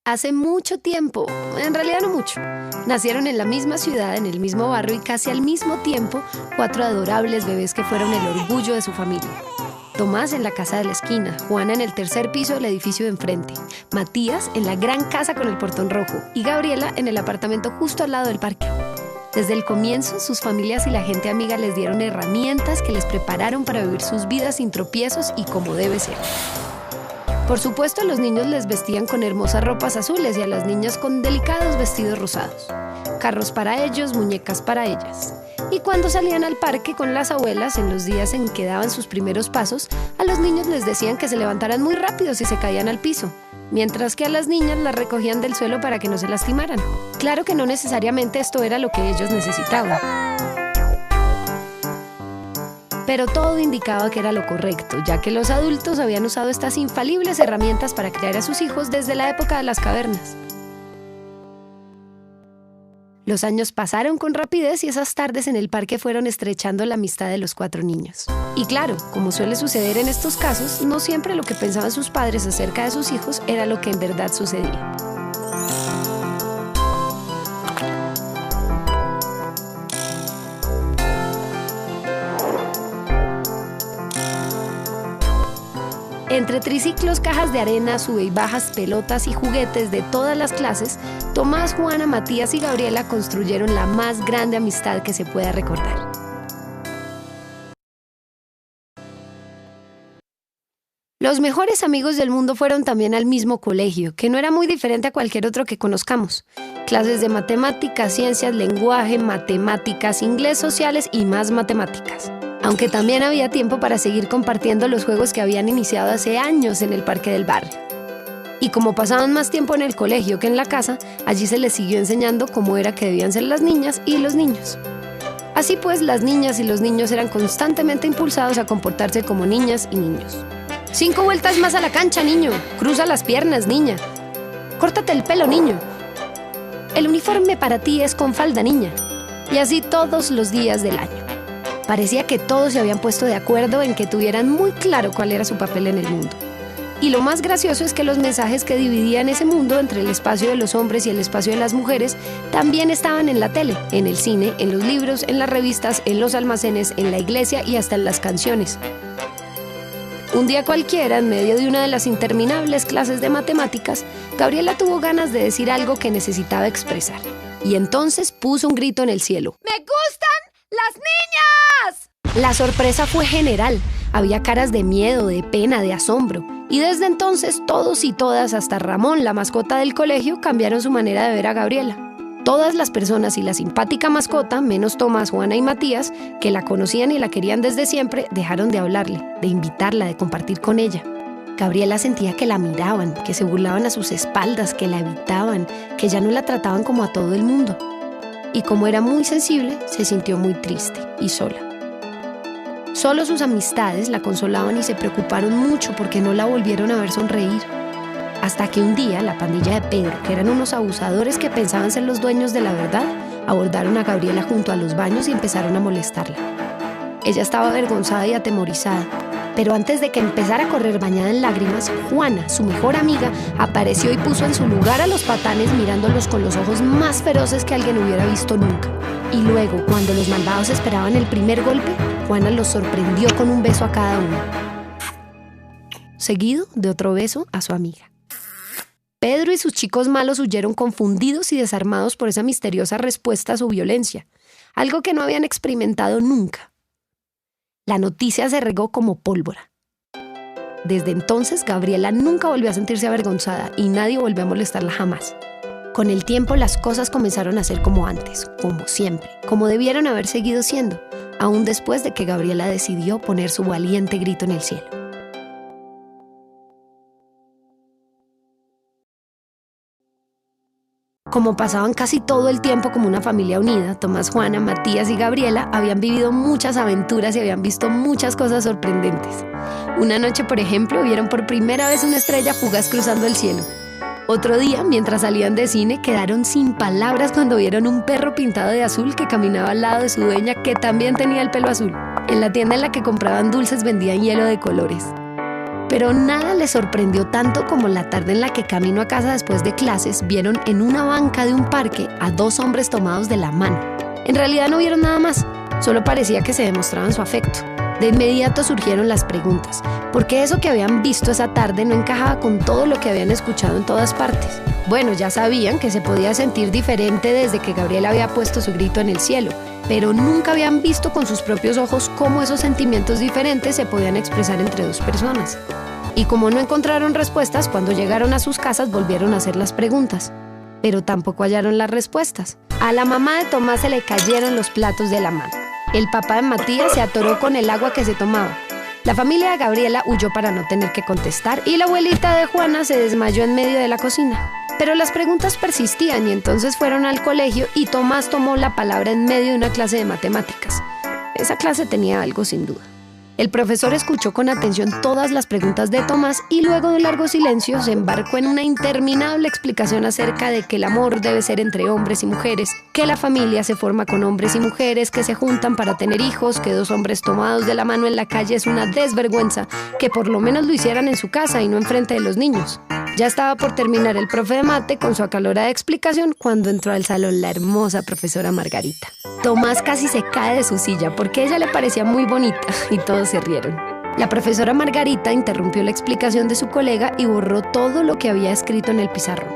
Hace mucho tiempo, en realidad no mucho, nacieron en la misma ciudad, en el mismo barrio y casi al mismo tiempo 4 adorables bebés que fueron el orgullo de su familia. Tomás en la casa de la esquina, Juana en el tercer piso del edificio de enfrente, Matías en la gran casa con el portón rojo y Gabriela en el apartamento justo al lado del parque. Desde el comienzo, sus familias y la gente amiga les dieron herramientas que les prepararon para vivir sus vidas sin tropiezos y como debe ser. Por supuesto, a los niños les vestían con hermosas ropas azules y a las niñas con delicados vestidos rosados. Carros para ellos, muñecas para ellas. Y cuando salían al parque con las abuelas, en los días en que daban sus primeros pasos, a los niños les decían que se levantaran muy rápido si se caían al piso, mientras que a las niñas las recogían del suelo para que no se lastimaran. Claro que no necesariamente esto era lo que ellos necesitaban, pero todo indicaba que era lo correcto, ya que los adultos habían usado estas infalibles herramientas para criar a sus hijos desde la época de las cavernas. Los años pasaron con rapidez y esas tardes en el parque fueron estrechando la amistad de los 4 niños. Y claro, como suele suceder en estos casos, no siempre lo que pensaban sus padres acerca de sus hijos era lo que en verdad sucedía. Entre triciclos, cajas de arena, sube y bajas, pelotas y juguetes de todas las clases, Tomás, Juana, Matías y Gabriela construyeron la más grande amistad que se pueda recordar. Los mejores amigos del mundo fueron también al mismo colegio, que no era muy diferente a cualquier otro que conozcamos. Clases de matemáticas, ciencias, lenguaje, matemáticas, inglés, sociales y más matemáticas. Aunque también había tiempo para seguir compartiendo los juegos que habían iniciado hace años en el parque del barrio. Y como pasaban más tiempo en el colegio que en la casa, allí se les siguió enseñando cómo era que debían ser las niñas y los niños. Así pues, las niñas y los niños eran constantemente impulsados a comportarse como niñas y niños. 5 vueltas más a la cancha, niño. Cruza las piernas, niña. Córtate el pelo, niño. El uniforme para ti es con falda, niña. Y así todos los días del año. Parecía que todos se habían puesto de acuerdo en que tuvieran muy claro cuál era su papel en el mundo. Y lo más gracioso es que los mensajes que dividían ese mundo entre el espacio de los hombres y el espacio de las mujeres también estaban en la tele, en el cine, en los libros, en las revistas, en los almacenes, en la iglesia y hasta en las canciones. Un día cualquiera, en medio de una de las interminables clases de matemáticas, Gabriela tuvo ganas de decir algo que necesitaba expresar. Y entonces puso un grito en el cielo. ¡Me gustan las niñas! La sorpresa fue general. Había caras de miedo, de pena, de asombro. Y desde entonces todos y todas, hasta Ramón, la mascota del colegio, cambiaron su manera de ver a Gabriela. Todas las personas y la simpática mascota, menos Tomás, Juana y Matías, que la conocían y la querían desde siempre, dejaron de hablarle, de invitarla, de compartir con ella. Gabriela sentía que la miraban, que se burlaban a sus espaldas, que la evitaban, que ya no la trataban como a todo el mundo. Y como era muy sensible, se sintió muy triste y sola. Solo sus amistades la consolaban y se preocuparon mucho porque no la volvieron a ver sonreír. Hasta que un día la pandilla de Pedro, que eran unos abusadores que pensaban ser los dueños de la verdad, abordaron a Gabriela junto a los baños y empezaron a molestarla. Ella estaba avergonzada y atemorizada, pero antes de que empezara a correr bañada en lágrimas, Juana, su mejor amiga, apareció y puso en su lugar a los patanes mirándolos con los ojos más feroces que alguien hubiera visto nunca. Y luego, cuando los malvados esperaban el primer golpe, Juana los sorprendió con un beso a cada uno, seguido de otro beso a su amiga. Pedro y sus chicos malos huyeron confundidos y desarmados por esa misteriosa respuesta a su violencia, algo que no habían experimentado nunca. La noticia se regó como pólvora. Desde entonces, Gabriela nunca volvió a sentirse avergonzada y nadie volvió a molestarla jamás. Con el tiempo, las cosas comenzaron a ser como antes, como siempre, como debieron haber seguido siendo, aún después de que Gabriela decidió poner su valiente grito en el cielo. Como pasaban casi todo el tiempo como una familia unida, Tomás, Juana, Matías y Gabriela habían vivido muchas aventuras y habían visto muchas cosas sorprendentes. Una noche, por ejemplo, vieron por primera vez una estrella fugaz cruzando el cielo. Otro día, mientras salían de cine, quedaron sin palabras cuando vieron un perro pintado de azul que caminaba al lado de su dueña, que también tenía el pelo azul. En la tienda en la que compraban dulces vendían hielo de colores. Pero nada les sorprendió tanto como la tarde en la que camino a casa después de clases vieron en una banca de un parque a 2 hombres tomados de la mano. En realidad no vieron nada más, solo parecía que se demostraban su afecto. De inmediato surgieron las preguntas, porque eso que habían visto esa tarde no encajaba con todo lo que habían escuchado en todas partes. Bueno, ya sabían que se podía sentir diferente desde que Gabriela había puesto su grito en el cielo, pero nunca habían visto con sus propios ojos cómo esos sentimientos diferentes se podían expresar entre 2 personas. Y como no encontraron respuestas, cuando llegaron a sus casas volvieron a hacer las preguntas, pero tampoco hallaron las respuestas. A la mamá de Tomás se le cayeron los platos de la mano. El papá de Matías se atoró con el agua que se tomaba. La familia de Gabriela huyó para no tener que contestar y la abuelita de Juana se desmayó en medio de la cocina. Pero las preguntas persistían y entonces fueron al colegio y Tomás tomó la palabra en medio de una clase de matemáticas. Esa clase tenía algo sin duda. El profesor escuchó con atención todas las preguntas de Tomás y luego de un largo silencio se embarcó en una interminable explicación acerca de que el amor debe ser entre hombres y mujeres, que la familia se forma con hombres y mujeres que se juntan para tener hijos, que 2 hombres tomados de la mano en la calle es una desvergüenza, que por lo menos lo hicieran en su casa y no enfrente de los niños. Ya estaba por terminar el profe de mate con su acalorada explicación cuando entró al salón la hermosa profesora Margarita. Tomás casi se cae de su silla porque ella le parecía muy bonita y todos se rieron. La profesora Margarita interrumpió la explicación de su colega y borró todo lo que había escrito en el pizarrón.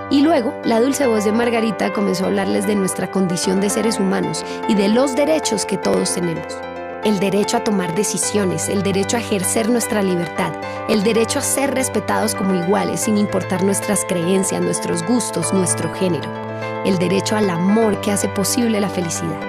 Y luego, la dulce voz de Margarita comenzó a hablarles de nuestra condición de seres humanos y de los derechos que todos tenemos. El derecho a tomar decisiones, el derecho a ejercer nuestra libertad, el derecho a ser respetados como iguales sin importar nuestras creencias, nuestros gustos, nuestro género. El derecho al amor que hace posible la felicidad.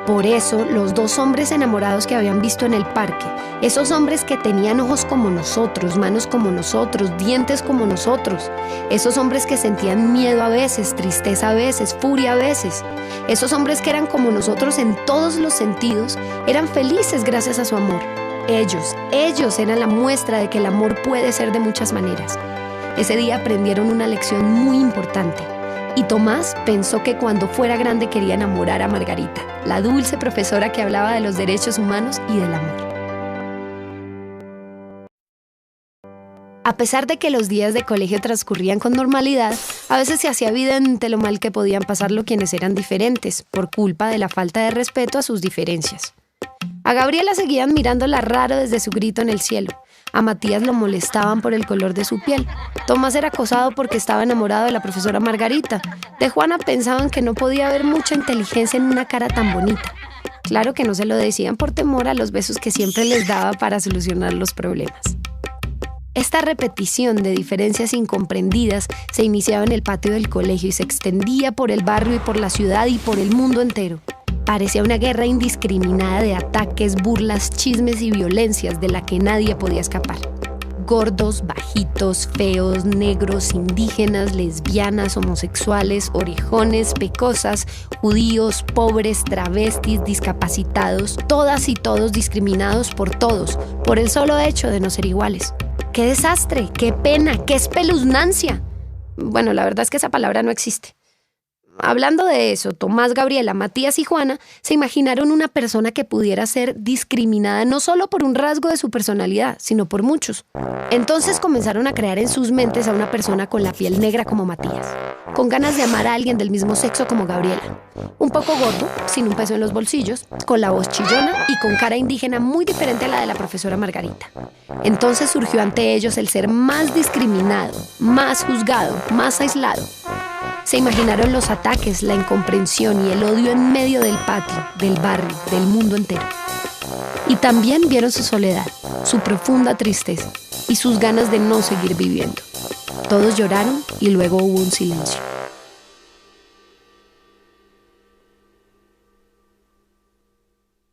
Por eso, los 2 hombres enamorados que habían visto en el parque, esos hombres que tenían ojos como nosotros, manos como nosotros, dientes como nosotros, esos hombres que sentían miedo a veces, tristeza a veces, furia a veces, esos hombres que eran como nosotros en todos los sentidos, eran felices gracias a su amor. Ellos eran la muestra de que el amor puede ser de muchas maneras. Ese día aprendieron una lección muy importante. Y Tomás pensó que cuando fuera grande quería enamorar a Margarita, la dulce profesora que hablaba de los derechos humanos y del amor. A pesar de que los días de colegio transcurrían con normalidad, a veces se hacía evidente lo mal que podían pasarlo quienes eran diferentes, por culpa de la falta de respeto a sus diferencias. A Gabriela seguían mirándola raro desde su grito en el cielo. A Matías lo molestaban por el color de su piel. Tomás era acosado porque estaba enamorado de la profesora Margarita. De Juana pensaban que no podía haber mucha inteligencia en una cara tan bonita. Claro que no se lo decían por temor a los besos que siempre les daba para solucionar los problemas. Esta repetición de diferencias incomprendidas se iniciaba en el patio del colegio y se extendía por el barrio y por la ciudad y por el mundo entero. Parecía una guerra indiscriminada de ataques, burlas, chismes y violencias de la que nadie podía escapar. Gordos, bajitos, feos, negros, indígenas, lesbianas, homosexuales, orejones, pecosas, judíos, pobres, travestis, discapacitados, todas y todos discriminados por todos, por el solo hecho de no ser iguales. ¡Qué desastre! ¡Qué pena! ¡Qué espeluznancia! Bueno, la verdad es que esa palabra no existe. Hablando de eso, Tomás, Gabriela, Matías y Juana se imaginaron una persona que pudiera ser discriminada no solo por un rasgo de su personalidad, sino por muchos. Entonces comenzaron a crear en sus mentes a una persona con la piel negra como Matías, con ganas de amar a alguien del mismo sexo como Gabriela, un poco gordo, sin un peso en los bolsillos, con la voz chillona y con cara indígena muy diferente a la de la profesora Margarita. Entonces surgió ante ellos el ser más discriminado, más juzgado, más aislado. Se imaginaron los ataques, la incomprensión y el odio en medio del patio, del barrio, del mundo entero. Y también vieron su soledad, su profunda tristeza y sus ganas de no seguir viviendo. Todos lloraron y luego hubo un silencio.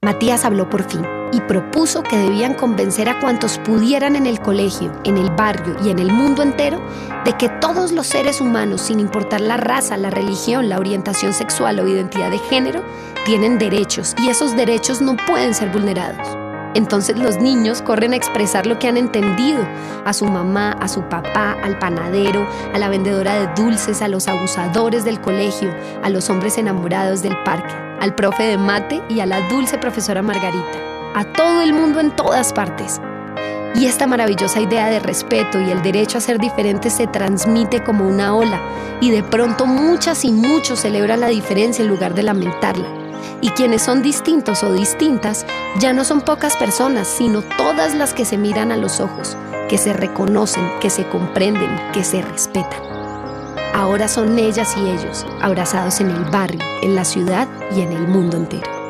Matías habló por fin y propuso que debían convencer a cuantos pudieran en el colegio, en el barrio y en el mundo entero de que todos los seres humanos, sin importar la raza, la religión, la orientación sexual o identidad de género, tienen derechos y esos derechos no pueden ser vulnerados. Entonces los niños corren a expresar lo que han entendido a su mamá, a su papá, al panadero, a la vendedora de dulces, a los abusadores del colegio, a los hombres enamorados del parque, al profe de mate y a la dulce profesora Margarita, a todo el mundo en todas partes. Y esta maravillosa idea de respeto y el derecho a ser diferentes se transmite como una ola, y de pronto muchas y muchos celebran la diferencia en lugar de lamentarla. Y quienes son distintos o distintas ya no son pocas personas, sino todas las que se miran a los ojos, que se reconocen, que se comprenden, que se respetan. Ahora son ellas y ellos, abrazados en el barrio, en la ciudad y en el mundo entero.